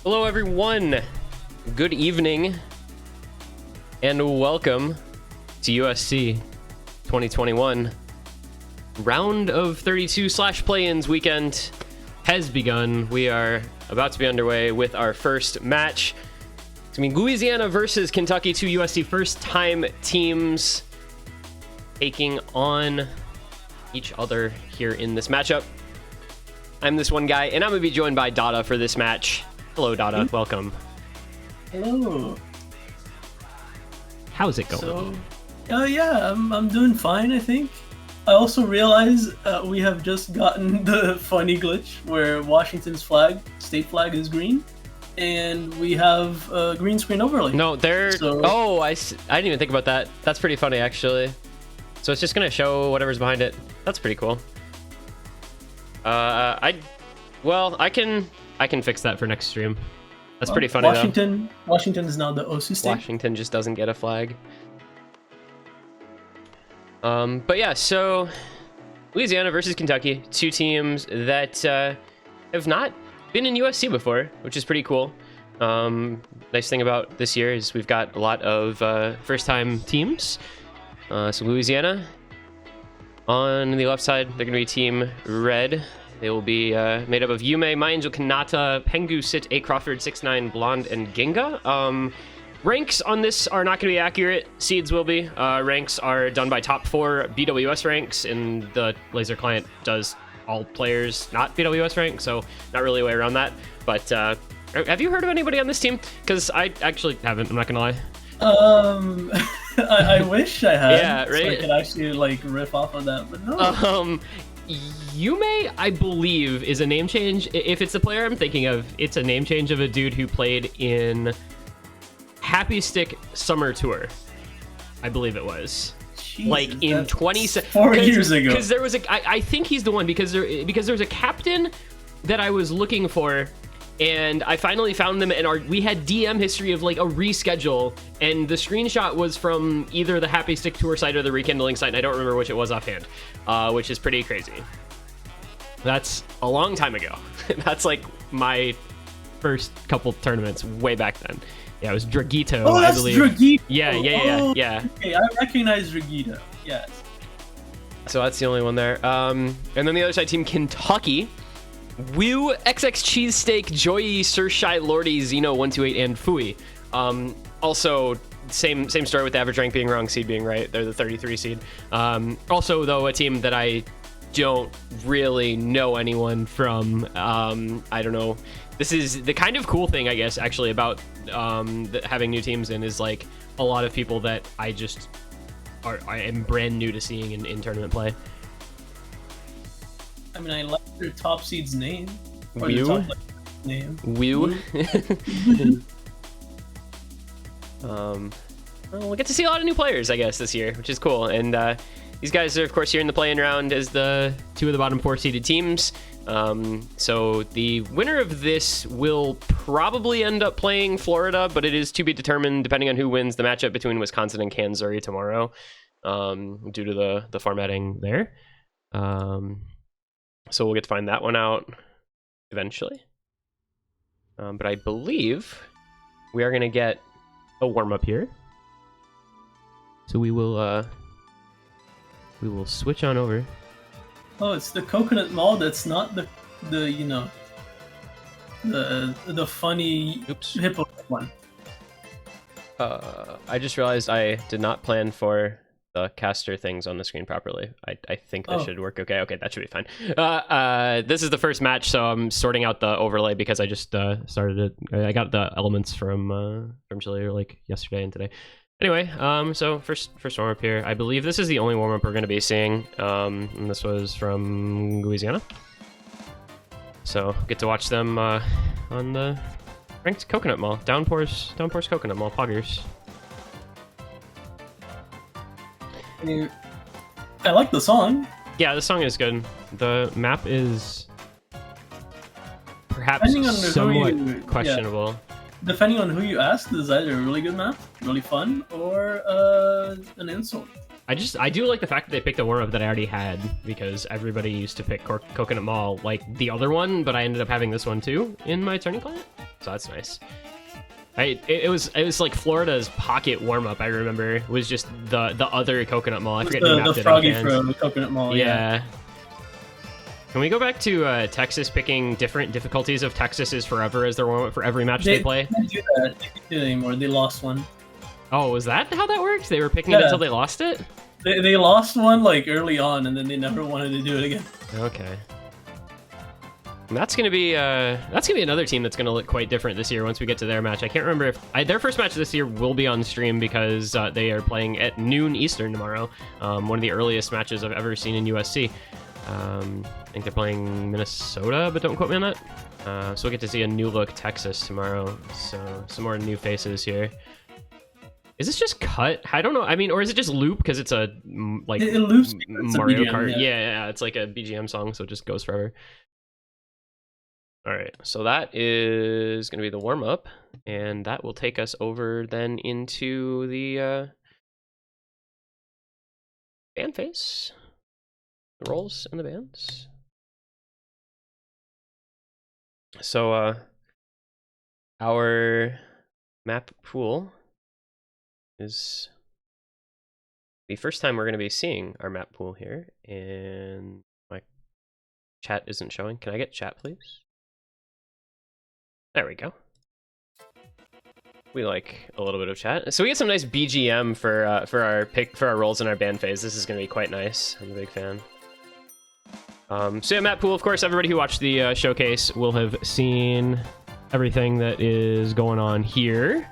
Hello everyone, good evening, and welcome to USC 2021. Round of 32/play-ins weekend has begun. We are about to be underway with our first match. It's gonna be Louisiana versus Kentucky, two USC first-time teams taking on each other here in this matchup. I'm this one guy, and I'm gonna be joined by Dada for this match. Hello, Dada. Welcome. Hello. How's it going? I'm doing fine, I think. I also realize we have just gotten the funny glitch where Washington's state flag is green, and we have a green screen overlay. No, I didn't even think about that. That's pretty funny, actually. So it's just gonna show whatever's behind it. That's pretty cool. I can fix that for next stream. That's pretty funny, Washington is now the OC state. Washington just doesn't get a flag. But yeah, so Louisiana versus Kentucky, two teams that have not been in USC before, which is pretty cool. Nice thing about this year is we've got a lot of first-time teams. So Louisiana, on the left side, they're going to be Team Red. They will be made up of Yume, Mainjo, Kanata, Pengu, Sit, A. Crawford, 6ix9ine, Blonde, and Ginga. Ranks on this are not going to be accurate. Seeds will be. Ranks are done by top 4 BWS ranks, and the Laser client does all players not BWS rank, so not really a way around that. But have you heard of anybody on this team? Because I actually haven't, I'm not going to lie. I wish I had. Yeah, right? So I could actually riff off of that, but no. Yume, I believe, is a name change. If it's the player I'm thinking of, it's a name change of a dude who played in Happy Stick Summer Tour. I believe it was. Jesus, like in 4 years ago. Because there was I think he's the one, because there was a captain that I was looking for, and I finally found them, and we had DM history of like a reschedule, and the screenshot was from either the Happy Stick Tour site or the Rekindling site, and I don't remember which it was offhand, which is pretty crazy. That's a long time ago. That's like my first couple tournaments way back then. Yeah, it was Dragito, oh, that's I believe. Dragito. Yeah. Okay, I recognize Dragito. Yes. So that's the only one there. And then the other side, Team Kentucky. Woo, XX Cheesesteak, Joey, Sir Shy, Lordy, Zeno, 128, and Fui. Also, same story with the average rank being wrong, seed being right. They're the 33 seed. Also, though, a team that I don't really know anyone from. I don't know. This is the kind of cool thing, I guess, actually, about having new teams in, is like a lot of people that I am brand new to seeing in tournament play. I mean, I like your top seed's name. Woo. Woo. Well, we'll get to see a lot of new players, I guess, this year, which is cool. And these guys are, of course, here in the play-in round as the 2 of the bottom 4 seeded teams. So the winner of this will probably end up playing Florida, but it is to be determined depending on who wins the matchup between Wisconsin and Kansas tomorrow, due to the formatting there. So we'll get to find that one out eventually. But I believe we are going to get a warm-up here. So we will switch on over. Oh, it's the coconut mall. That's not the funny hippo one. I just realized I did not plan for the caster things on the screen properly. I think that should work okay. Okay, that should be fine. This is the first match, so I'm sorting out the overlay because I just started it. I got the elements from Chile like yesterday and today. Anyway, so first warm-up here. I believe this is the only warm-up we're going to be seeing, and this was from Louisiana. So get to watch them on the ranked Coconut Mall. Downpours Coconut Mall, Poggers. I like the song. Yeah, the song is good. The map is perhaps somewhat questionable. Yeah. Depending on who you ask, this is either a really good map, really fun, or an insult. I do like the fact that they picked a warm-up that I already had, because everybody used to pick Coconut Mall, like the other one, but I ended up having this one too in my turning client. so that's nice. It was like Florida's pocket warm up. I remember was just the other Coconut Mall. I forget who mapped the it Froggy on from the Coconut Mall. Yeah. Can we go back to Texas picking different difficulties of Texas is Forever as their warm up for every match they play? They can't do that. They can't do it anymore. They lost one. Oh, was that how that worked? They were picking it until they lost it? They lost one like early on, and then they never wanted to do it again. Okay. And that's gonna be another team that's gonna look quite different this year once we get to their match. I can't remember if their first match this year will be on stream because they are playing at noon Eastern tomorrow. One of the earliest matches I've ever seen in USC. I think they're playing Minnesota, but don't quote me on that. So we'll get to see a new look Texas tomorrow. So some more new faces here. Is this just cut? I don't know. I mean, or is it just loop because it's a like it loops Mario BGM, Kart? yeah. Yeah, it's like a BGM song, so it just goes forever. All right, so that is going to be the warm up, and that will take us over then into the band phase, the roles and the bands. So our map pool is the first time we're going to be seeing our map pool here, and my chat isn't showing. Can I get chat, please? There we go. We like a little bit of chat, so we get some nice BGM for our roles in our band phase. This is going to be quite nice. I'm a big fan. So yeah, map pool. Of course, everybody who watched the showcase will have seen everything that is going on here.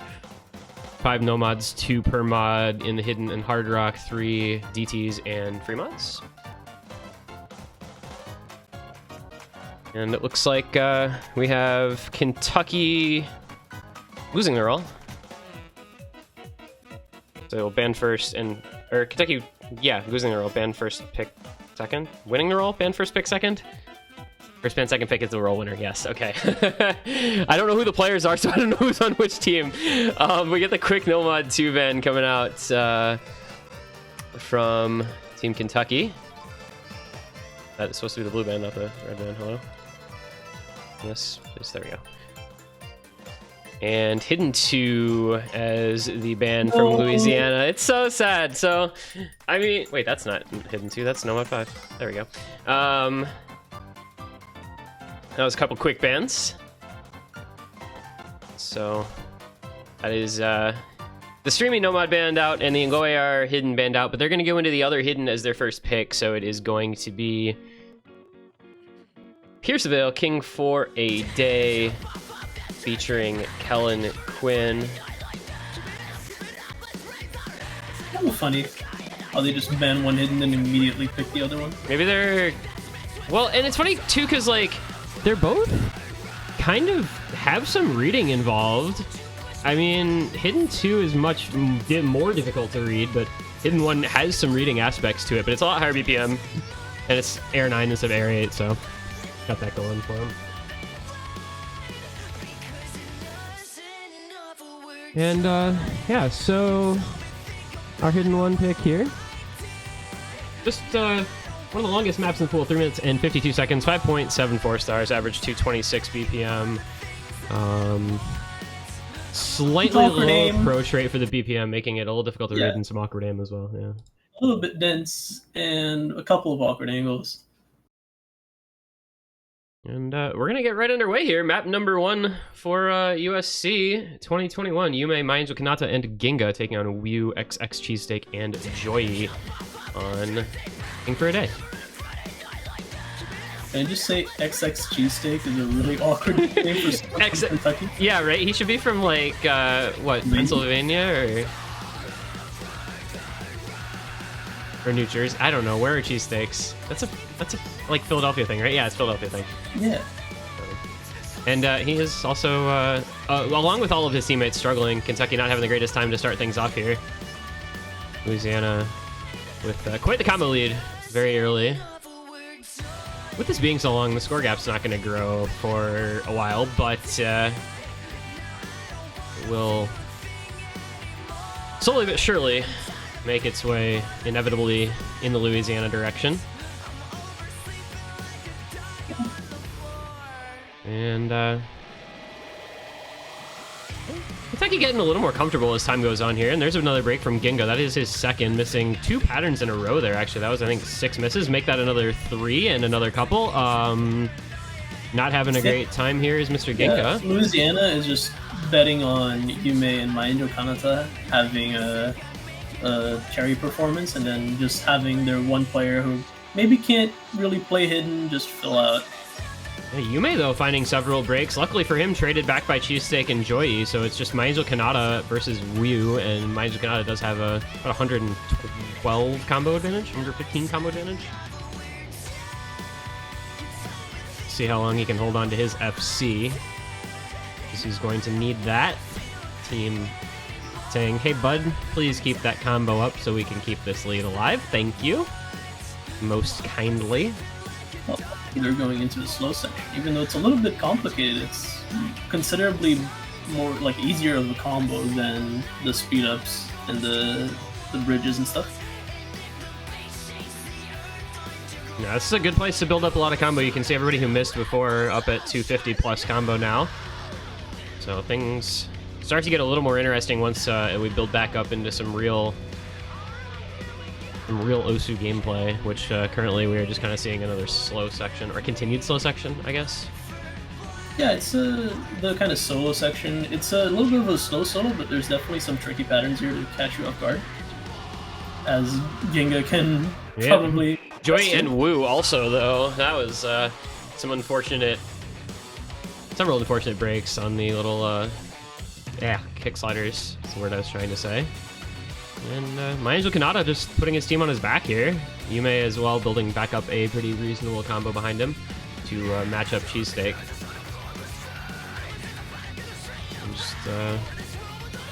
5 no mods, 2 per mod in the hidden and hard rock, 3 DTs and free mods. And it looks like we have Kentucky losing the roll. So ban first or Kentucky, yeah, losing the roll, ban first, pick second. Winning the roll, ban first, pick second. First ban, second pick is the roll winner, yes, okay. I don't know who the players are, so I don't know who's on which team. We get the quick no mod 2 ban coming out from Team Kentucky. That is supposed to be the blue band, not the red band. Hello? Yes, please, there we go. And Hidden 2 as the band from Louisiana. It's so sad. So, I mean, wait, that's not Hidden 2, that's Nomad 5. There we go. That was a couple quick bans. So, that is the Streamy Nomad band out and the Ngoe are Hidden band out, but they're going to go into the other Hidden as their first pick, so it is going to be Pierceville, King for a Day, featuring Kellen Quinn. Kind of funny how they just ban one hidden and immediately pick the other one. Maybe they're... Well, and it's funny, too, because, like, they're both kind of have some reading involved. I mean, Hidden 2 is much more difficult to read, but Hidden 1 has some reading aspects to it, but it's a lot higher BPM, and it's Air 9 instead of Air 8, so got that going for him. And, yeah, so our Hidden 1 pick here. Just, one of the longest maps in the pool, 3 minutes and 52 seconds, 5.74 stars, average 226 BPM. Slightly low approach rate for the BPM, making it a little difficult to read and some awkward aim as well, yeah. A little bit dense and a couple of awkward angles. And we're going to get right underway here. Map number 1 for USC 2021. Yume, Mainzu, Kanata, and Ginga taking on Wyu, XX Cheesesteak, and Joy on King for a Day. Can I just say XX Cheesesteak is a really awkward name for someone from Kentucky? Yeah, right? He should be from, like, what, Pennsylvania or New Jersey? I don't know. Where are cheesesteaks? That's a like Philadelphia thing, right? Yeah, it's Philadelphia thing. Yeah. And he is also, along with all of his teammates struggling, Kentucky not having the greatest time to start things off here. Louisiana with quite the combo lead very early. With this being so long, the score gap's not going to grow for a while, but it will slowly but surely make its way inevitably in the Louisiana direction. And Kentucky getting a little more comfortable as time goes on here, and there's another break from Ginga. That is his second, missing 2 patterns in a row there, actually. That was, I think, 6 misses. Make that another 3 and another couple. Not having a great time here is Mr. Ginga. Yeah, Louisiana is just betting on Yume and Maenjo Kanata having a carry performance, and then just having their one player who maybe can't really play hidden just fill out. Yeah, Yume, though, finding several breaks. Luckily for him, traded back by Cheesesteak and Joy, so it's just Maenjo Kanata versus Wu, and Maenjo Kanata does have a about 112 combo advantage, 115 combo advantage. See how long he can hold on to his FC, because he's going to need that. Team saying, hey bud, please keep that combo up so we can keep this lead alive. Thank you. Most kindly. Well, they're going into the slow section. Even though it's a little bit complicated, it's considerably more like easier of a combo than the speed ups and the bridges and stuff. Yeah, this is a good place to build up a lot of combo. You can see everybody who missed before up at 250 plus combo now. So things start to get a little more interesting once we build back up into some real Osu gameplay, which currently we are just kind of seeing another slow section, or continued slow section, I guess. Yeah, it's the kind of solo section. It's a little bit of a slow solo, but there's definitely some tricky patterns here to catch you off guard. As Ginga can probably... Joy and Wu also, though. That was several unfortunate breaks on the little, kick sliders. That's the word I was trying to say. And Maenjo Kanata just putting his team on his back here. Yume as well building back up a pretty reasonable combo behind him to match up Cheesesteak.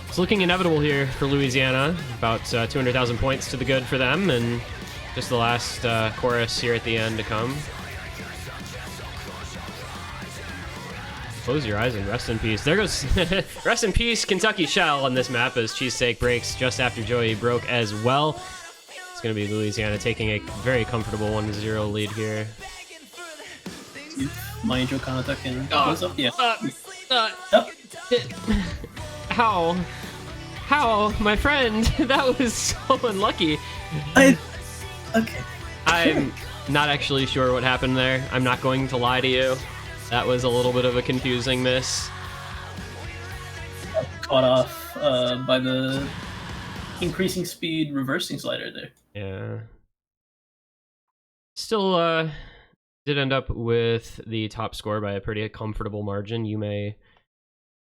It's looking inevitable here for Louisiana. About 200,000 points to the good for them, and just the last chorus here at the end to come. Close your eyes and rest in peace. There goes rest in peace, Kentucky Shell on this map as Cheesesteak breaks just after Joey broke as well. It's going to be Louisiana taking a very comfortable 1-0 lead here. Maenjo Kanata can close up. Yeah. How, my friend? That was so unlucky. Okay. I'm not actually sure what happened there. I'm not going to lie to you. That was a little bit of a confusing miss. Caught off by the increasing speed reversing slider there. Yeah. Still did end up with the top score by a pretty comfortable margin. Yume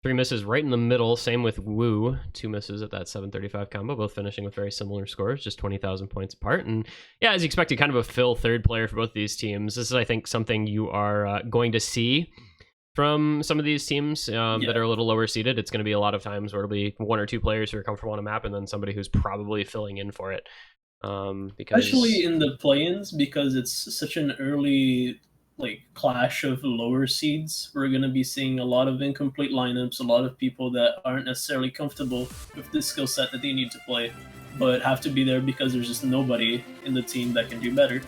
3 misses right in the middle. Same with Wu, 2 misses at that 735 combo, both finishing with very similar scores, just 20,000 points apart. And yeah, as you expected, kind of a fill third player for both these teams. This is, I think, something you are going to see from some of these teams that are a little lower seeded. It's going to be a lot of times where it'll be 1 or 2 players who are comfortable on a map, and then somebody who's probably filling in for it. Because... especially in the play-ins, because it's such an early clash of lower seeds. We're going to be seeing a lot of incomplete lineups, a lot of people that aren't necessarily comfortable with the skill set that they need to play, but have to be there because there's just nobody in the team that can do better.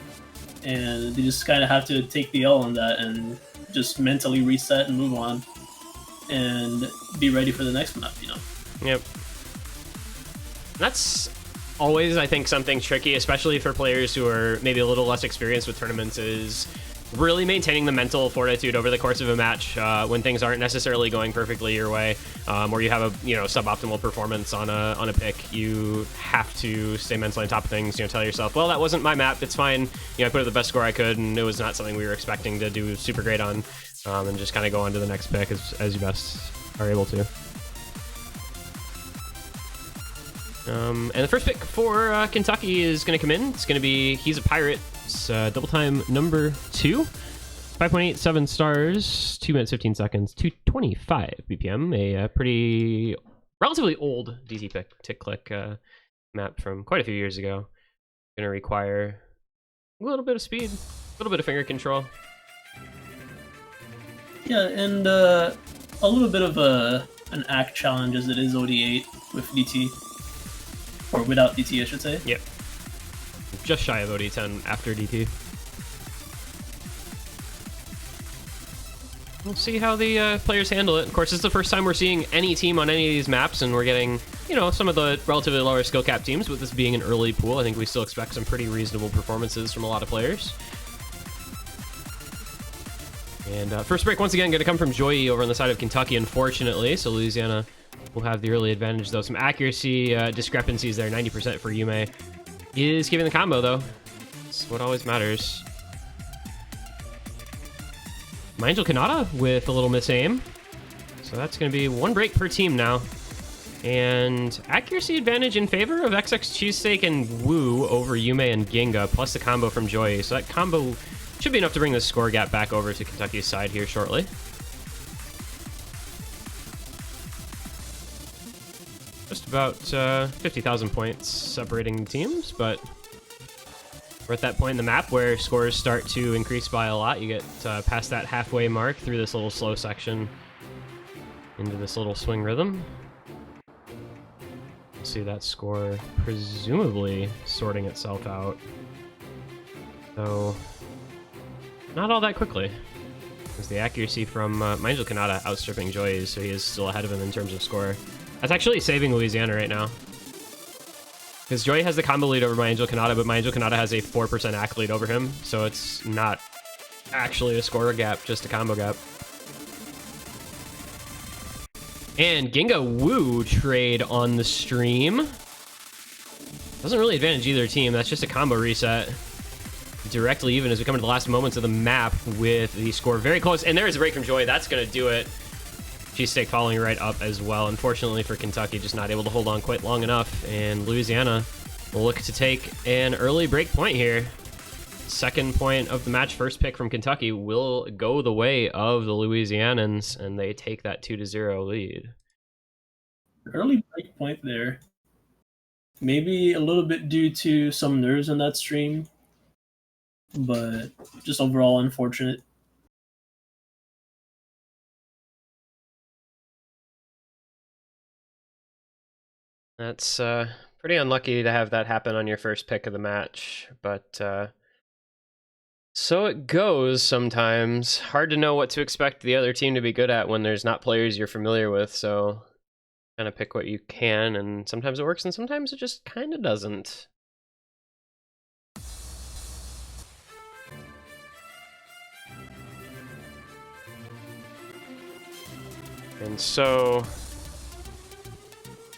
And they just kind of have to take the L on that and just mentally reset and move on and be ready for the next map, you know? Yep. That's always, I think, something tricky, especially for players who are maybe a little less experienced with tournaments, is really maintaining the mental fortitude over the course of a match when things aren't necessarily going perfectly your way, or you have a suboptimal performance on a pick. You have to stay mentally on top of things. Tell yourself, well, that wasn't my map. It's fine. I put up the best score I could, and it was not something we were expecting to do super great on, and just kind of go on to the next pick as you best are able to. And the first pick for Kentucky is going to come in. It's going to be He's a Pirate. It's double time number 2. 5.87 stars, 2 minutes 15 seconds, 225 BPM. A pretty relatively old DT tick click map from quite a few years ago. Going to require a little bit of speed, a little bit of finger control. Yeah, and a little bit of an act challenge as it is OD8 with DT. Or without DT, I should say. Yep. Just shy of OD10 after DT. we'll see how the players handle it. Of course, it's the first time we're seeing any team on any of these maps, and we're getting, you know, some of the relatively lower skill cap teams. With this being an early pool, I think we still expect some pretty reasonable performances from a lot of players. And first break, once again, going to come from Joy over on the side of Kentucky, unfortunately. So Louisiana will have the early advantage, though. Some accuracy discrepancies there, 90% for Yume. Is keeping the combo, though. That's what always matters. My Angel Kanata with a little miss-aim. So that's going to be one break per team now. And accuracy advantage in favor of XX Cheesesteak and Woo over Yume and Ginga, plus the combo from Joy. So that combo should be enough to bring the score gap back over to Kentucky's side here shortly. Just about 50,000 points separating the teams, but we're at that point in the map where scores start to increase by a lot. You get past that halfway mark through this little slow section into this little swing rhythm. You'll see that score presumably sorting itself out, though not all that quickly, as the accuracy from My Angel Kanata outstripping Joy's, so he is still ahead of him in terms of score. That's actually saving Louisiana right now, because Joy has the combo lead over My Angel Kanata, but My Angel Kanata has a 4% acc lead over him, so it's not actually a score gap, just a combo gap. And Ginga Woo trade on the stream. Doesn't really advantage either team, that's just a combo reset. Directly even as we come into the last moments of the map with the score very close. And there is a break from Joy. That's going to do it. Cheesesteak following right up as well. Unfortunately for Kentucky, just not able to hold on quite long enough. And Louisiana will look to take an early break point here. Second point of the match, first pick from Kentucky, will go the way of the Louisianans, and they take that 2-0 lead. Early break point there. Maybe a little bit due to some nerves in that stream, but just overall unfortunate. That's pretty unlucky to have that happen on your first pick of the match, but so it goes sometimes. Hard to know what to expect the other team to be good at when there's not players you're familiar with, so kind of pick what you can, and sometimes it works and sometimes it just kind of doesn't. And so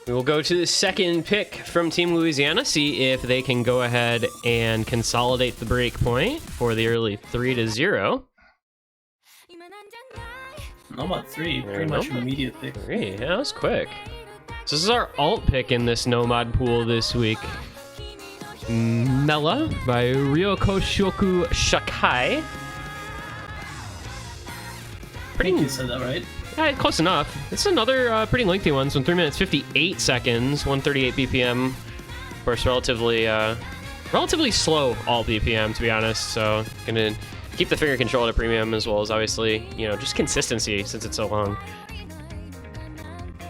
we will go to the second pick from Team Louisiana, see if they can go ahead and consolidate the break point for the early 3-0. Nomad 3, pretty much an immediate pick. 3, yeah, that was quick. So this is our alt pick in this Nomad pool this week. Mela by Ryokoshoku Shakai. I think you said that right. Yeah, close enough. It's another pretty lengthy one, so 3 minutes 58 seconds, 138 BPM. Of course, relatively slow alt BPM, to be honest. So gonna keep the finger control at a premium, as well as obviously, you know, just consistency since it's so long.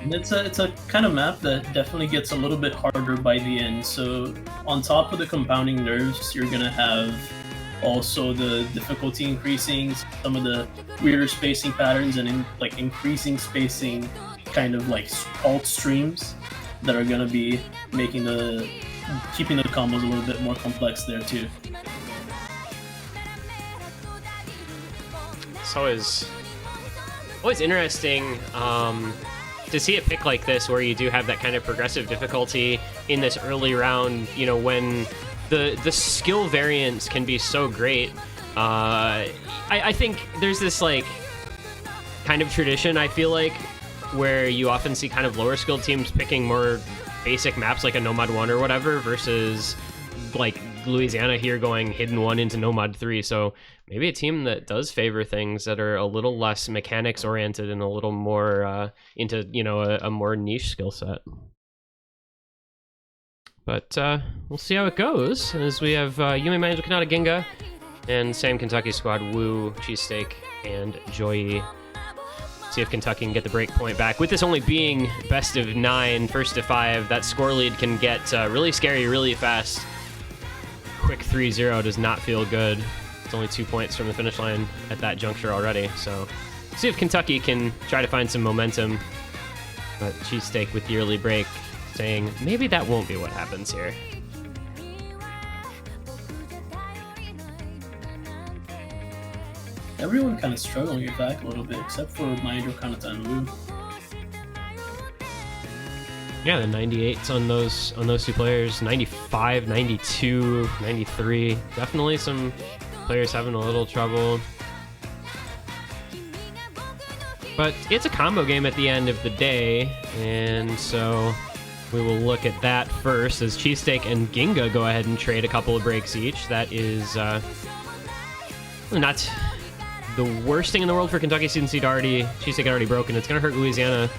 It's a kind of map that definitely gets a little bit harder by the end. So on top of the compounding nerves, you're gonna have also the difficulty increasing, some of the weirder spacing patterns, and like increasing spacing kind of like alt streams that are gonna be making keeping the combos a little bit more complex there too. It's always interesting to see a pick like this where you do have that kind of progressive difficulty in this early round, you know, when the skill variance can be so great. I think there's this like kind of tradition, I feel like, where you often see kind of lower skilled teams picking more basic maps like a Nomad 1 or whatever, versus like Louisiana here going Hidden 1 into Nomad 3. So maybe a team that does favor things that are a little less mechanics oriented and a little more into, you know, a more niche skill set. But we'll see how it goes, as we have Yume, My Angel Kanata, Ginga, and same Kentucky squad, Woo, Cheesesteak, and Joy. See if Kentucky can get the break point back. With this only being best of 9, first to 5, that score lead can get really scary really fast. Quick 3-0 does not feel good. It's only 2 points from the finish line at that juncture already, so See if Kentucky can try to find some momentum. But Cheesesteak with the early break saying maybe that won't be what happens here. Everyone kind of struggling with back a little bit, except for Maedro Kanata and Wu. Yeah, the 98s on those two players. 95, 92, 93. Definitely some players having a little trouble. But it's a combo game at the end of the day, and so we will look at that first as Cheesesteak and Ginga go ahead and trade a couple of breaks each. That is not the worst thing in the world for Kentucky since Cheesesteak had already broken. It's going to hurt Louisiana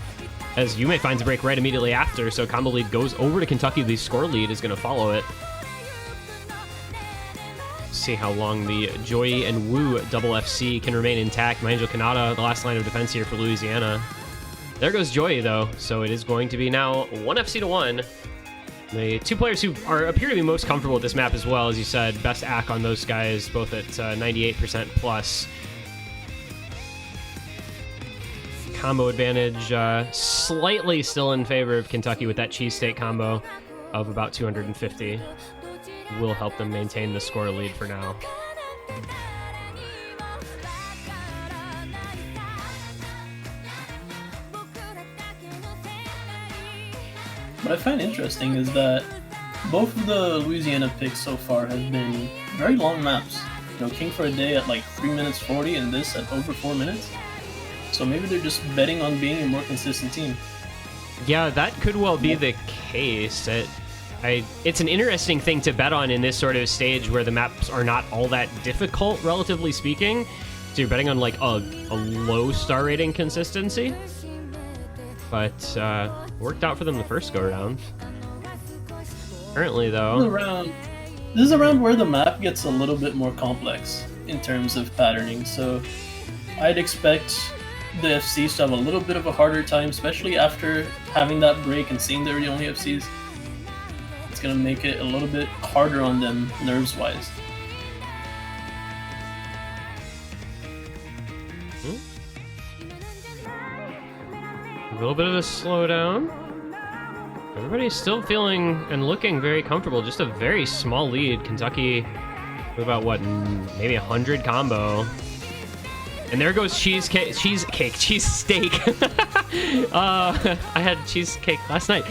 as Yume finds a break right immediately after, so combo lead goes over to Kentucky. The score lead is going to follow it. See how long the Joy and Wu double FC can remain intact. Maedro Kanata, the last line of defense here for Louisiana. There goes Joy, though, so it is going to be now 1 FC to 1. The two players who appear to be most comfortable with this map as well, as you said, best AC on those guys, both at 98% plus. Combo advantage slightly still in favor of Kentucky with that Cheesesteak combo of about 250. Will help them maintain the score lead for now. What I find interesting is that both of the Louisiana picks so far have been very long maps. You know, King for a Day at like 3 minutes 40 and this at over 4 minutes. So maybe they're just betting on being a more consistent team. Yeah, that could well be the case. It's an interesting thing to bet on in this sort of stage where the maps are not all that difficult, relatively speaking. So you're betting on like a low star rating consistency. But worked out for them the first go-around. Currently, though... This is a round where the map gets a little bit more complex in terms of patterning. So I'd expect the FCs to have a little bit of a harder time, especially after having that break and seeing they're the only FCs. It's going to make it a little bit harder on them nerves-wise. A little bit of a slowdown. Everybody's still feeling and looking very comfortable. Just a very small lead. Kentucky with about, what, maybe 100 combo. And there goes cheesesteak. I had cheesecake last night.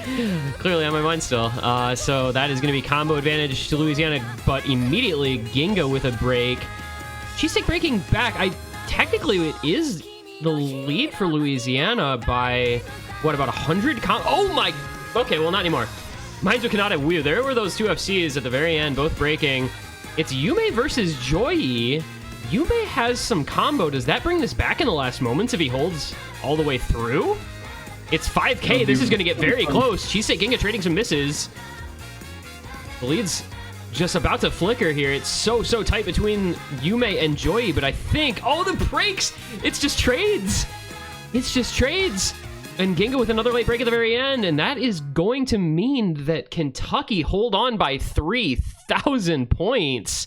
Clearly on my mind still. So that is going to be combo advantage to Louisiana, but immediately Ginga with a break. Cheesesteak breaking back. Technically it is the lead for Louisiana by, what, about 100 oh my... Okay, well, not anymore. Maedro Kanata Wu. There were those two FCs at the very end, both breaking. It's Yume versus Joy. Yume has some combo. Does that bring this back in the last moments if he holds all the way through? It's 5K. This is going to get very close. Cheesesteak Ginga trading some misses. The lead's just about to flicker here. It's so tight between Yume and Joy, but I think... Oh, the breaks! It's just trades! It's just trades! And Ginga with another late break at the very end, and that is going to mean that Kentucky hold on by 3,000 points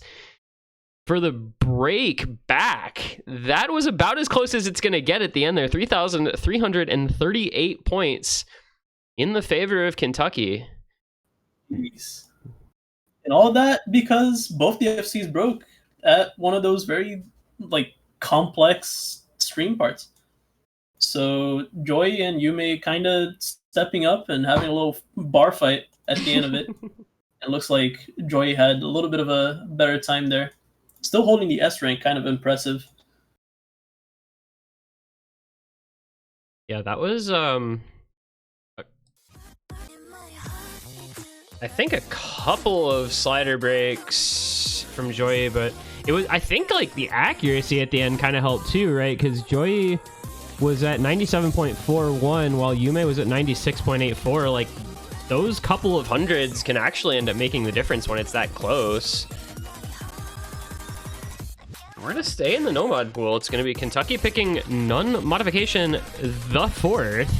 for the break back. That was about as close as it's going to get at the end there. 3,338 points in the favor of Kentucky. Jeez. And all that because both the FCs broke at one of those very complex stream parts. So Joy and Yume kind of stepping up and having a little bar fight at the end of it. It looks like Joy had a little bit of a better time there. Still holding the S rank, kind of impressive. Yeah, that was I think a couple of slider breaks from Joy, but it was, I think, like the accuracy at the end kind of helped too, right? Because Joy was at 97.41 while Yume was at 96.84. Like, those couple of hundreds can actually end up making the difference when it's that close. We're going to stay in the Nomad pool. It's going to be Kentucky picking None Modification the 4th.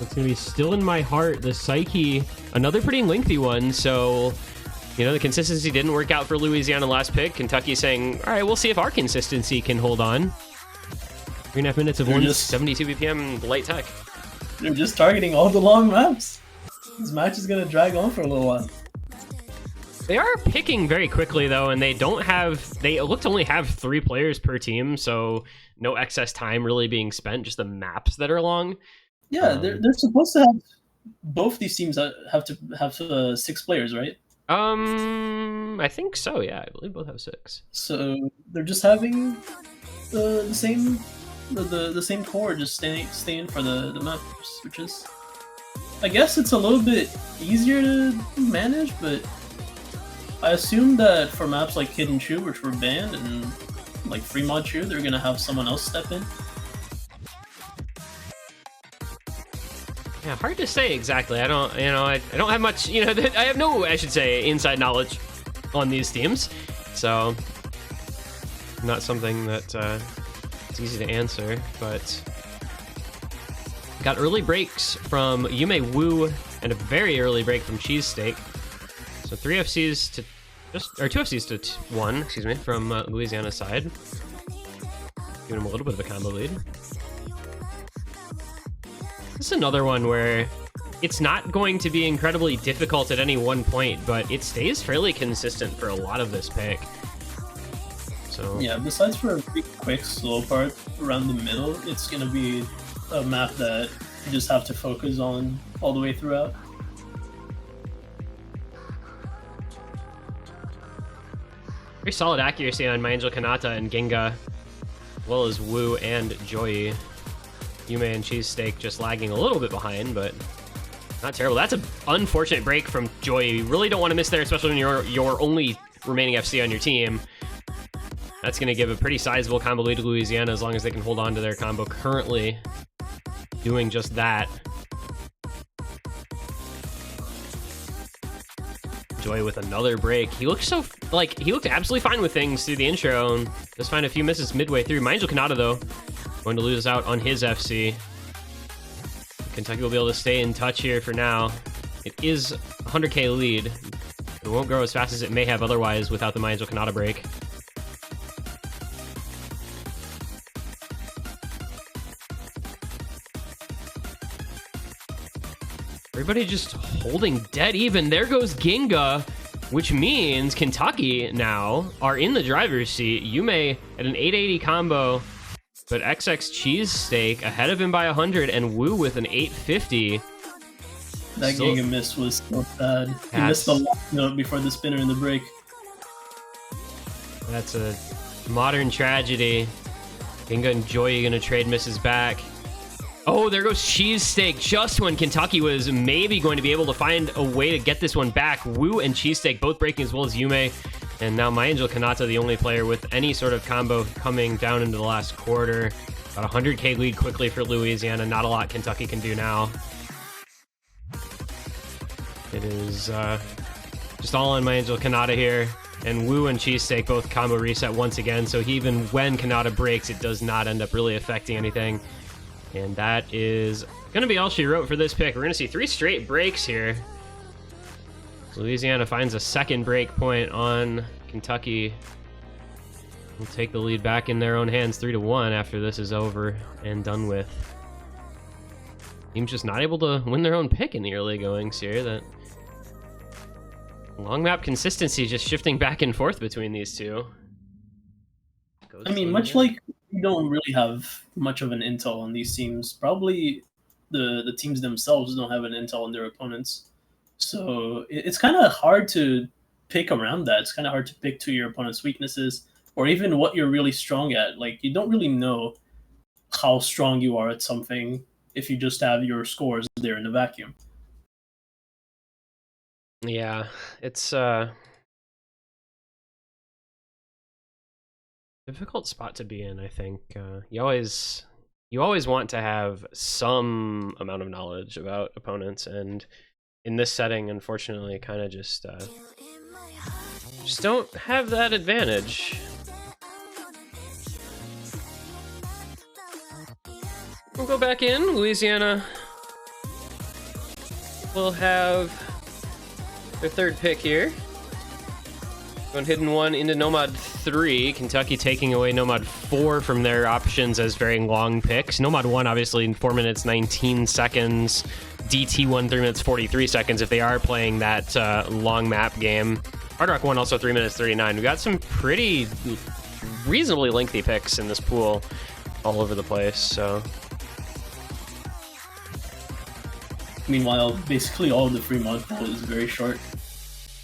It's going to be Still in My Heart, the Psyche, another pretty lengthy one. So, you know, the consistency didn't work out for Louisiana last pick. Kentucky saying, all right, we'll see if our consistency can hold on. 3.5 minutes of They're 172 BPM light tech. They're just targeting all the long maps. This match is gonna drag on for a little while. They are picking very quickly though, and they look to only have 3 players per team, so no excess time really being spent, just the maps that are long. Yeah, they're supposed to have, both these teams have to have 6 players, right? I think so, yeah, I believe both have 6. So they're just having the same core, just staying for the maps, which is, I guess it's a little bit easier to manage, but I assume that for maps like Hidden Shoe, which were banned, and like Free Mod Shoe, they're gonna have someone else step in. Yeah, hard to say exactly. I don't have much, I have no, I should say, inside knowledge on these teams, so not something that it's easy to answer. But got early breaks from Yume Wu and a very early break from Cheesesteak. So 2 FCs to 1, excuse me, from Louisiana's side, giving him a little bit of a combo lead. This is another one where it's not going to be incredibly difficult at any one point, but it stays fairly consistent for a lot of this pick. So yeah, besides for a pretty quick slow part around the middle, it's gonna be a map that you just have to focus on all the way throughout. Very solid accuracy on My Angel Kanata and Ginga, as well as Wu and Joy. Yume and Cheesesteak just lagging a little bit behind, but not terrible. That's an unfortunate break from Joy. You really don't want to miss there, especially when you're your only remaining FC on your team. That's going to give a pretty sizable combo lead to Louisiana as long as they can hold on to their combo, currently doing just that. Joy with another break. He looked he looked absolutely fine with things through the intro, and just find a few misses midway through. My Angel Kanata, though, going to lose out on his FC. Kentucky will be able to stay in touch here for now. It is a 100k lead. It won't grow as fast as it may have otherwise without the My Angel Kanata break. Everybody just holding dead even. There goes Ginga, which means Kentucky now are in the driver's seat. Yume at an 880 combo, but XX Cheesesteak ahead of him by 100, and Wu with an 850. That Ginga miss was so bad. He missed the last note before the spinner in the break. That's a modern tragedy. Ginga and Joy gonna trade misses back. Oh, there goes Cheesesteak, just when Kentucky was maybe going to be able to find a way to get this one back. Wu and Cheesesteak both breaking, as well as Yume. And now My Angel Kanata, the only player with any sort of combo coming down into the last quarter. About 100k lead quickly for Louisiana. Not a lot Kentucky can do now. It is just all on My Angel Kanata here. And Wu and Cheesesteak both combo reset once again. So even when Kanata breaks, it does not end up really affecting anything. And that is going to be all she wrote for this pick. We're going to see 3 straight breaks here. So Louisiana finds a second break point on Kentucky. Will take the lead back in their own hands 3-1 after this is over and done with. Team's just not able to win their own pick in the early goings here. That long map consistency just shifting back and forth between these two. I mean, much like we don't really have much of an intel on these teams, probably the teams themselves don't have an intel on their opponents. So it's kind of hard to pick around that. It's kind of hard to pick to your opponent's weaknesses or even what you're really strong at. Like, you don't really know how strong you are at something if you just have your scores there in the vacuum. Yeah, it's difficult spot to be in, I think. You always want to have some amount of knowledge about opponents, and in this setting, unfortunately, kind of just don't have that advantage. We'll go back in. Louisiana will have their third pick here. Going Hidden 1 into Nomad 3, Kentucky taking away Nomad 4 from their options as very long picks. Nomad 1, obviously, in 4 minutes, 19 seconds. DT1, 3 minutes, 43 seconds if they are playing that long map game. Hard Rock 1, also 3 minutes, 39. We got some pretty reasonably lengthy picks in this pool all over the place, so... Meanwhile, basically all of the Fremont pool is very short,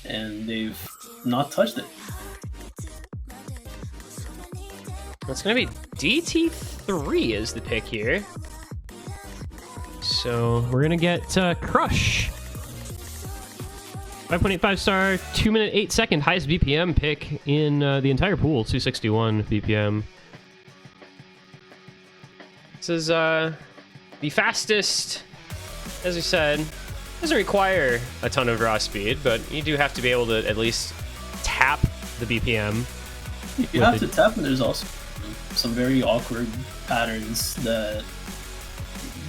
and they've not touched it. That's going to be DT3 is the pick here. So we're going to get Crush. 5.85 star, 2 minute 8 second highest BPM pick in the entire pool, 261 BPM. This is the fastest, as we said. Doesn't require a ton of raw speed, but you do have to be able to at least tap the BPM. You have to tap, and there's also some very awkward patterns that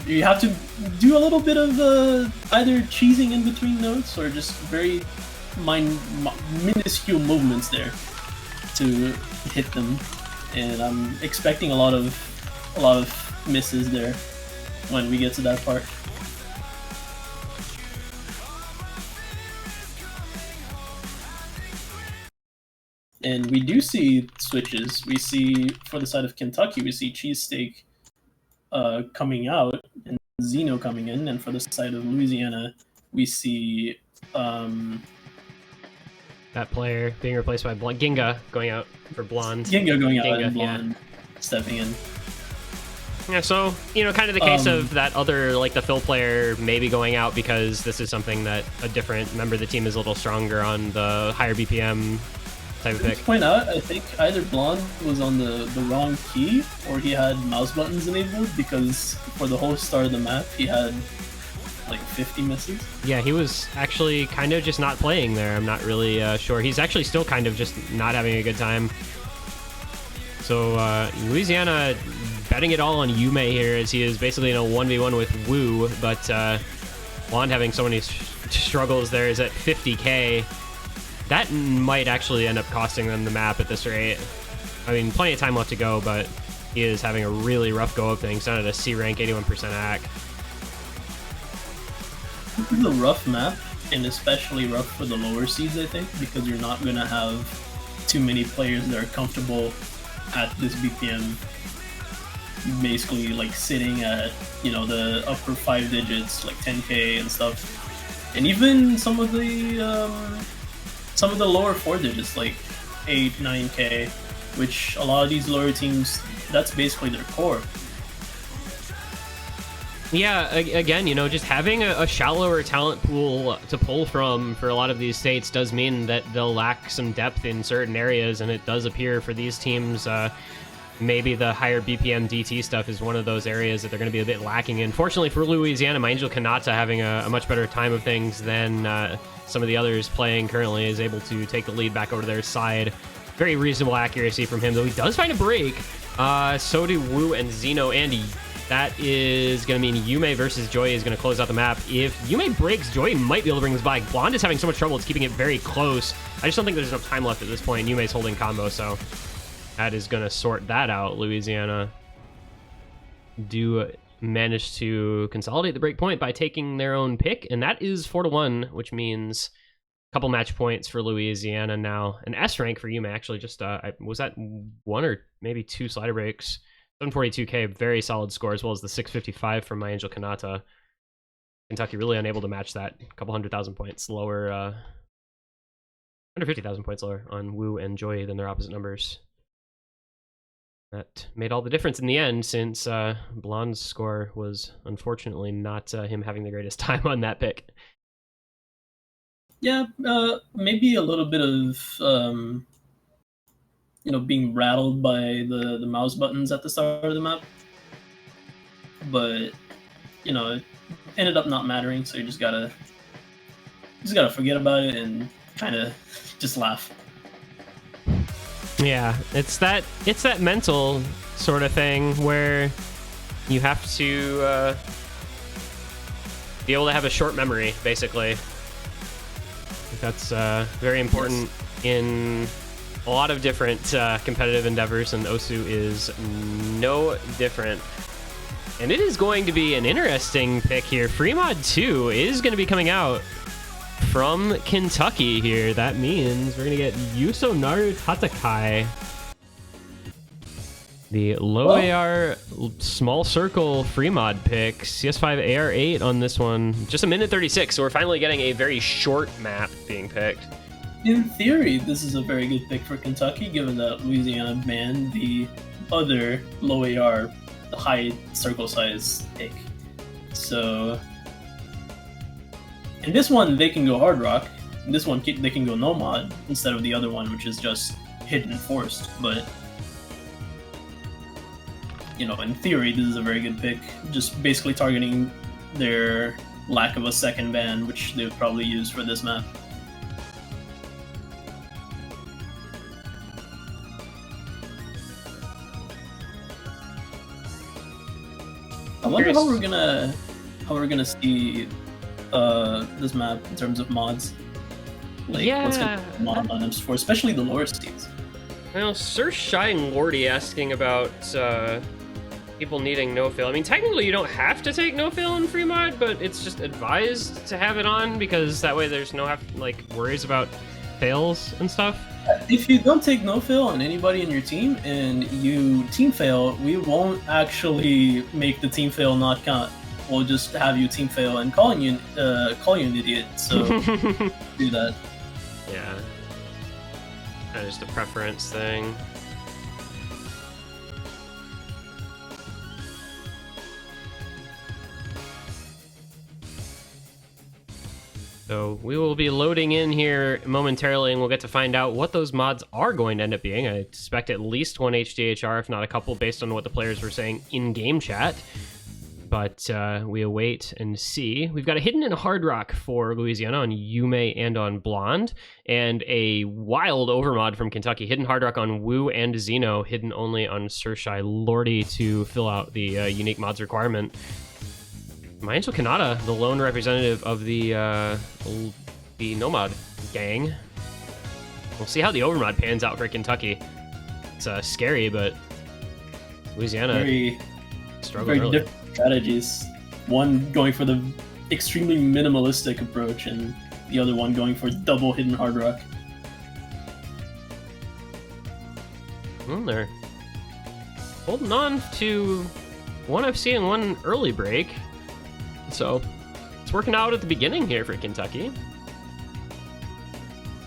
you have to do a little bit of either cheesing in between notes or just very minuscule movements there to hit them. And I'm expecting a lot of misses there when we get to that part. And we do see switches. We see, for the side of Kentucky, we see Cheesesteak coming out and Zeno coming in. And for the side of Louisiana, we see... that player being replaced by Ginga going out for Blonde. Ginga going out and Blonde stepping in. Yeah, so, you know, kind of the case of that other, like, the fill player maybe going out because this is something that a different member of the team is a little stronger on the higher BPM type of pick. To point out, I think either Blonde was on the wrong key or he had mouse buttons enabled, because for the whole start of the map he had like 50 misses. Yeah, he was actually kind of just not playing there. I'm not really sure. He's actually still kind of just not having a good time. So Louisiana betting it all on Yume here, as he is basically in a 1v1 with Wu, but Blonde having so many struggles there is at 50k. That might actually end up costing them the map at this rate. I mean, plenty of time left to go, but he is having a really rough go of things. Down at a C rank, 81% AC. This is a rough map, and especially rough for the lower seeds, I think, because you're not going to have too many players that are comfortable at this BPM. Basically, like, sitting at, you know, the upper 5 digits, like 10k and stuff. And even some of the lower 4 digits, like 8, 9k, which a lot of these lower teams, that's basically their core. Yeah, again, you know, just having a shallower talent pool to pull from for a lot of these states does mean that they'll lack some depth in certain areas, and it does appear for these teams, maybe the higher BPM DT stuff is one of those areas that they're going to be a bit lacking in. Fortunately for Louisiana, my Angel Kanata having a much better time of things than some of the others playing currently is able to take the lead back over to their side. Very reasonable accuracy from him, though he does find a break. So do Wu and Zeno, and that is going to mean Yume versus Joy is going to close out the map. If Yume breaks, Joy might be able to bring this back. Blonde is having so much trouble, it's keeping it very close. I just don't think there's enough time left at this point. Yume's holding combo, so that is going to sort that out. Louisiana do manage to consolidate the break point by taking their own pick, and that is 4-1, which means a couple match points for Louisiana now. An S rank for Yume, actually, just was that 1 or maybe 2 slider breaks. 742k, very solid score, as well as the 655 from my Angel Kanata. Kentucky really unable to match that. A couple 100,000 points lower, under 50,000 points lower on Wu and Joy than their opposite numbers. That made all the difference in the end, since Blonde's score was unfortunately not him having the greatest time on that pick. Yeah, maybe a little bit of you know, being rattled by the mouse buttons at the start of the map, but you know, it ended up not mattering. So you just gotta forget about it and kind of just laugh. Yeah, it's that mental sort of thing where you have to be able to have a short memory, basically. That's very important in a lot of different competitive endeavors, and Osu is no different. And it is going to be an interesting pick here. Fremod 2 is going to be coming out from Kentucky here. That means we're going to get Yusonaru Tatakai, the low AR small circle Fremod pick. CS5 AR8 on this one. Just a minute 36, so we're finally getting a very short map being picked. In theory, this is a very good pick for Kentucky, given that Louisiana banned the other low AR, the high circle size pick. So, in this one, they can go hard rock. In this one, they can go no mod instead of the other one, which is just hidden forced. But, you know, in theory, this is a very good pick. Just basically targeting their lack of a second ban, which they would probably use for this map. I wonder how we're gonna see this map in terms of mods. Like, what's gonna be mod on them for, especially the lower seeds. Well, Sir Shy and Lordy asking about people needing no-fail. I mean, technically you don't have to take no-fail in free mod, but it's just advised to have it on because that way there's no worries about fails and stuff. If you don't take no-fail on anybody in your team and you team fail, we won't actually make the team fail not count. We'll just have you team fail and call you an idiot. So do that. Yeah, that's just a preference thing. So we will be loading in here momentarily, and we'll get to find out what those mods are going to end up being. I expect at least one HDHR, if not a couple, based on what the players were saying in-game chat. But we await and see. We've got a hidden and hard rock for Louisiana on Yume and on Blonde, and a wild overmod from Kentucky. Hidden hard rock on Wu and Xeno, hidden only on Sir Shy Lordy to fill out the unique mods requirement. Angel Kanata, the lone representative of the Nomad gang. We'll see how the overmod pans out for Kentucky. It's scary, but Louisiana struggled early. Different strategies. One going for the extremely minimalistic approach, and the other one going for double hidden hard rock. Well, they're holding on to one FC and one early break. So it's working out at the beginning here for Kentucky.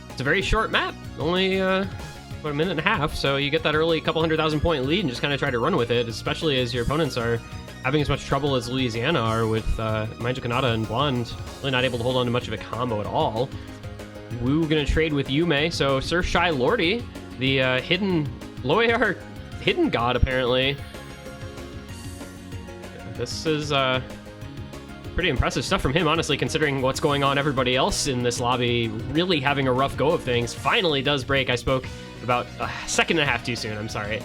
It's a very short map, only about a minute and a half, so you get that early couple 100,000 point lead and just kind of try to run with it, especially as your opponents are having as much trouble as Louisiana are with Manjo Kanata and Blonde really not able to hold on to much of a combo at all. Wu gonna trade with Yume, so Sir Shy Lordy, the hidden low AR hidden god apparently. This is pretty impressive stuff from him, honestly, considering what's going on. Everybody else in this lobby really having a rough go of things. Finally does break. I spoke about a second and a half too soon. I'm sorry.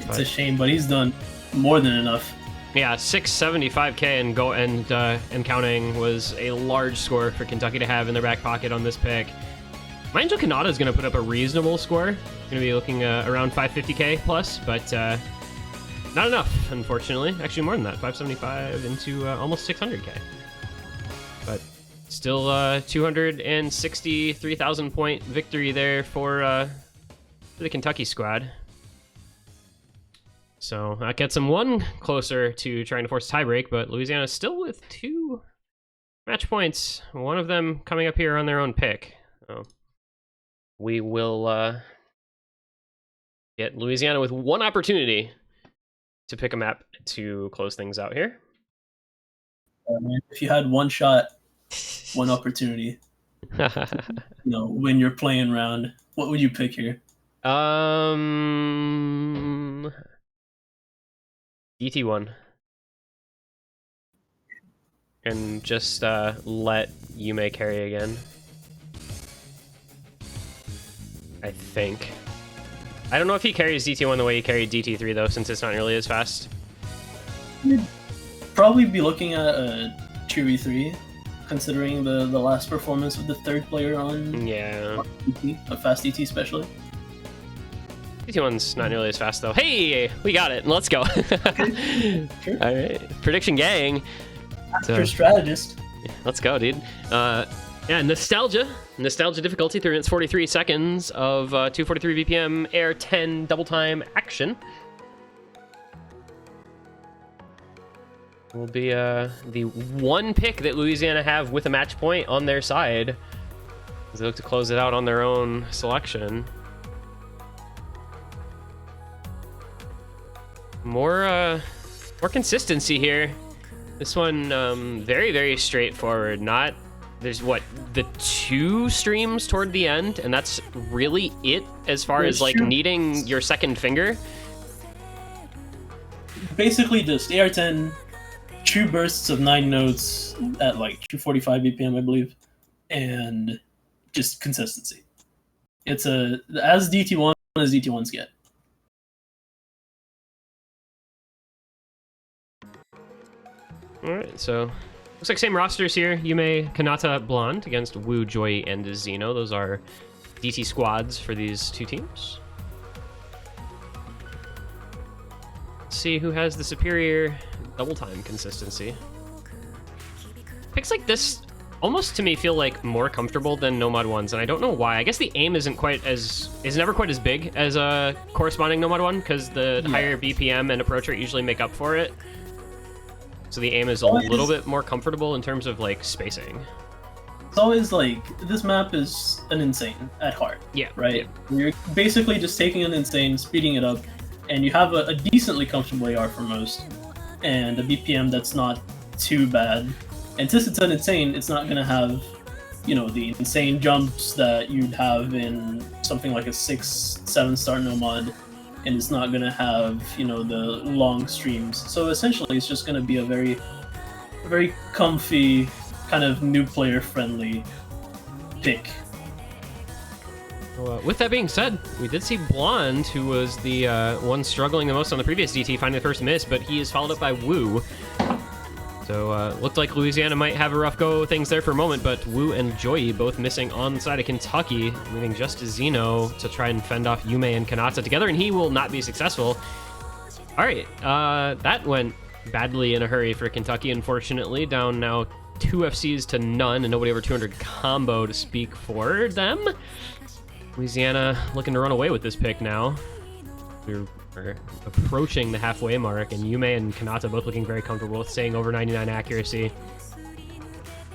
It's a shame, but he's done more than enough. Yeah, 675k and counting was a large score for Kentucky to have in their back pocket on this pick. Angel Kanata is going to put up a reasonable score. Going to be looking around 550k plus, but not enough, unfortunately. Actually, more than that. 575 into almost 600k. But still 263,000 point victory there for the Kentucky squad. So that gets them one closer to trying to force a tiebreak, but Louisiana still with 2 match points. One of them coming up here on their own pick. So we will get Louisiana with one opportunity to pick a map to close things out here. If you had one shot, one opportunity, when you're playing round, what would you pick here? DT1. And just let Yume carry again. I think. I don't know if he carries DT1 the way he carried DT3 though, since it's not nearly as fast. You'd probably be looking at a 2v3, considering the last performance of the third player on Yeah. a fast DT especially. DT1's not nearly as fast though. Hey, we got it. Let's go. Sure. All right, prediction gang. After strategist. Let's go, dude. Yeah, nostalgia difficulty, 3 minutes 43 seconds of 243 BPM air 10 double time action. Will be the one pick that Louisiana have with a match point on their side as they look to close it out on their own selection. More consistency here. This one very, very straightforward. There's what, the 2 streams toward the end, and that's really it as far as like needing your second finger. Basically just AR10, 2 bursts of 9 notes at like 245 BPM, I believe, and just consistency. It's as DT1 as DT1s get. All right, so looks like same rosters here. Yume, Kanata, Blonde against Wu, Joy, and Zeno. Those are DT squads for these 2 teams. Let's see who has the superior double time consistency. Picks like this almost to me feel like more comfortable than Nomad ones, and I don't know why. I guess the aim is never quite as big as a corresponding Nomad one, because the higher BPM and approach rate usually make up for it. So the aim is a little bit more comfortable in terms of like spacing. It's always like, this map is an insane at heart. Yeah. Right? Yeah. You're basically just taking an insane, speeding it up, and you have a decently comfortable AR for most, and a BPM that's not too bad. And since it's an insane, it's not going to have, you know, the insane jumps that you'd have in something like a 6-7 star Nomad. And it's not going to have, you know, the long streams. So essentially, it's just going to be a very, very comfy, kind of new player friendly pick. Well, with that being said, we did see Blonde, who was the one struggling the most on the previous DT, finding the first miss, but he is followed up by Wu. So looked like Louisiana might have a rough go of things there for a moment, but Wu and Joy both missing on the side of Kentucky, leaving just Zeno to try and fend off Yume and Kanata together, and he will not be successful. All right, that went badly in a hurry for Kentucky, unfortunately. Down now 2 FCs to none, and nobody over 200 combo to speak for them. Louisiana looking to run away with this pick now. We're approaching the halfway mark, and Yume and Kanata both looking very comfortable with staying over 99 accuracy.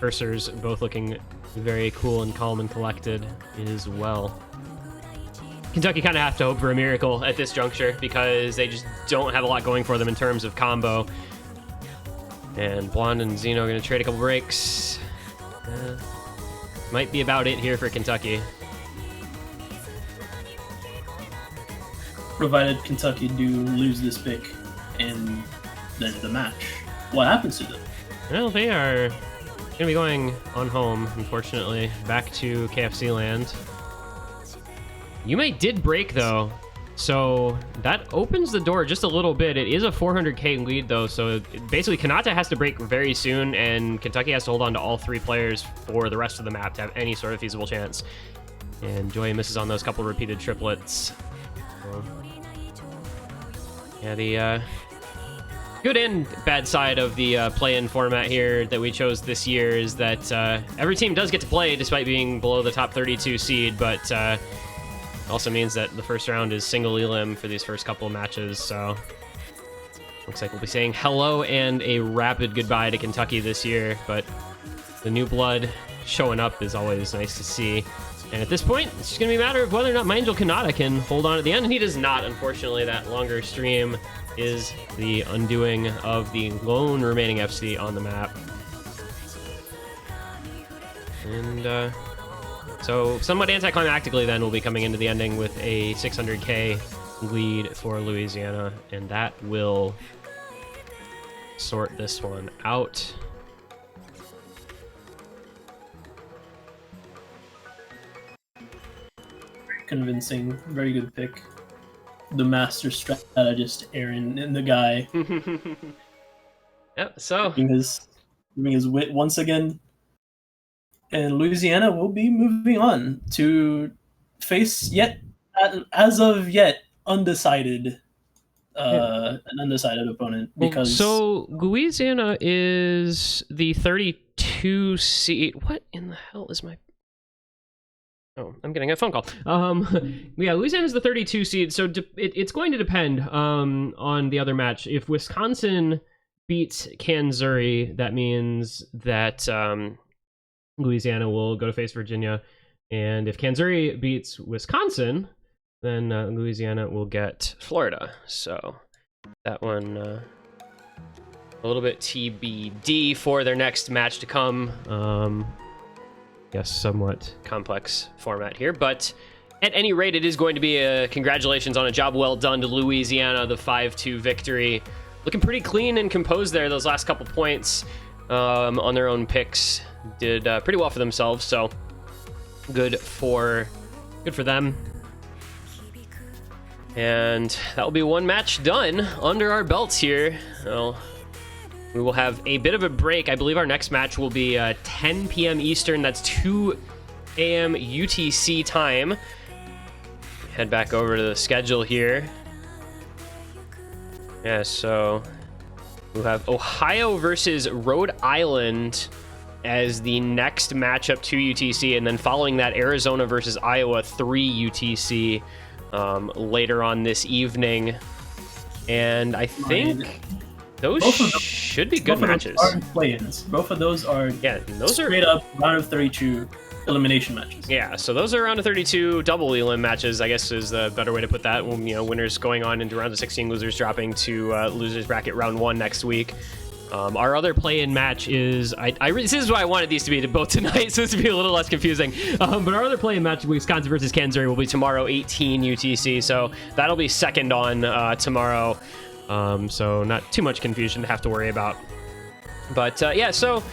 Cursors both looking very cool and calm and collected as well. Kentucky kind of have to hope for a miracle at this juncture because they just don't have a lot going for them in terms of combo. And Blonde and Zeno are going to trade a couple breaks. Might be about it here for Kentucky. Provided Kentucky do lose this pick and then the match, what happens to them? Well, they are going to be going on home, unfortunately, back to KFC land. Yume did break, though, so that opens the door just a little bit. It is a 400k lead, though, so basically Kanata has to break very soon, and Kentucky has to hold on to all 3 players for the rest of the map to have any sort of feasible chance. And Joy misses on those couple repeated triplets. So, yeah, the good and bad side of the play-in format here that we chose this year is that every team does get to play despite being below the top 32 seed, but it also means that the first round is single elim for these first couple of matches, so looks like we'll be saying hello and a rapid goodbye to Kentucky this year, but the new blood showing up is always nice to see. And at this point, it's just going to be a matter of whether or not Mindel Kanata can hold on at the end, and he does not, unfortunately. That longer stream is the undoing of the lone remaining FC on the map. And so somewhat anticlimactically then we'll be coming into the ending with a 600k lead for Louisiana, and that will sort this one out. Convincing, very good pick. The master strategist, Aaron, and the guy. Yep, so Giving his wit once again. and Louisiana will be moving on to face as of yet, undecided an undecided opponent Well, because so Louisiana is the 32 seed. What in the hell is my... Oh, I'm getting a phone call. Yeah, Louisiana is the 32 seed, so it's going to depend on the other match. If Wisconsin beats Kansas, that means that Louisiana will go to face Virginia, and if Kansas beats Wisconsin, then Louisiana will get Florida. So that one a little bit TBD for their next match to come. Yes, somewhat complex format here, but at any rate, it is going to be a congratulations on a job well done to Louisiana, the 5-2 victory. Looking pretty clean and composed there. Those last couple points on their own picks did pretty well for themselves, so good for them. And that will be one match done under our belts here. Well, we will have a bit of a break. I believe our next match will be 10 p.m. Eastern. That's 2 a.m. UTC time. Head back over to the schedule here. Yeah, so we'll have Ohio versus Rhode Island as the next matchup to UTC, and then following that, Arizona versus Iowa 3 UTC later on this evening. And I think those should be good matches. Both of those are play-ins. Both of those are straight up round of 32 elimination matches. Yeah, so those are round of 32 double elim matches, I guess is the better way to put that. Winners going on into round of 16, losers dropping to losers bracket round 1 next week. Our other play-in match is this is what I wanted these to be both tonight, so this would be a little less confusing. But our other play-in match, Wisconsin versus Kansas, will be tomorrow, 18 UTC. So that'll be second on tomorrow. So not too much confusion to have to worry about. But yeah, so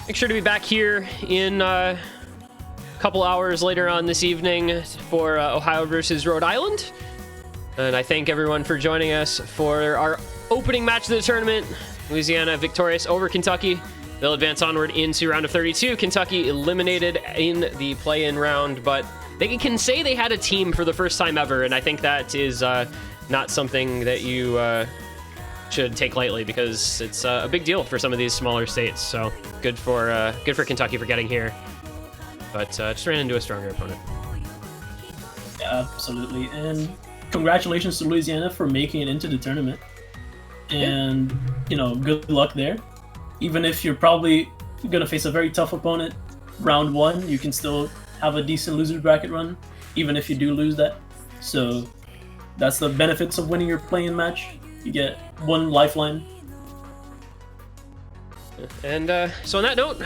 make sure to be back here in a couple hours later on this evening for Ohio versus Rhode Island. And I thank everyone for joining us for our opening match of the tournament. Louisiana victorious over Kentucky. They'll advance onward into round of 32. Kentucky eliminated in the play-in round, but they can say they had a team for the first time ever, and I think that is not something that you should take lightly, because it's a big deal for some of these smaller states. So good for Kentucky for getting here, but just ran into a stronger opponent. Yeah, absolutely, and congratulations to Louisiana for making it into the tournament. And good luck there. Even if you're probably gonna face a very tough opponent round 1, you can still have a decent loser bracket run, even if you do lose that. So that's the benefits of winning your play-in match. You get one lifeline. And so on that note,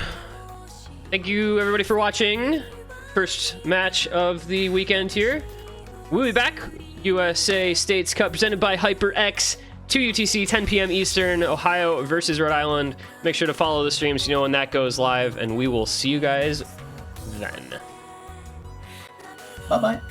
thank you everybody for watching. First match of the weekend here. We'll be back. USA States Cup presented by HyperX. 2 UTC, 10 p.m. Eastern, Ohio versus Rhode Island. Make sure to follow the stream so you know when that goes live, and we will see you guys then. Bye-bye.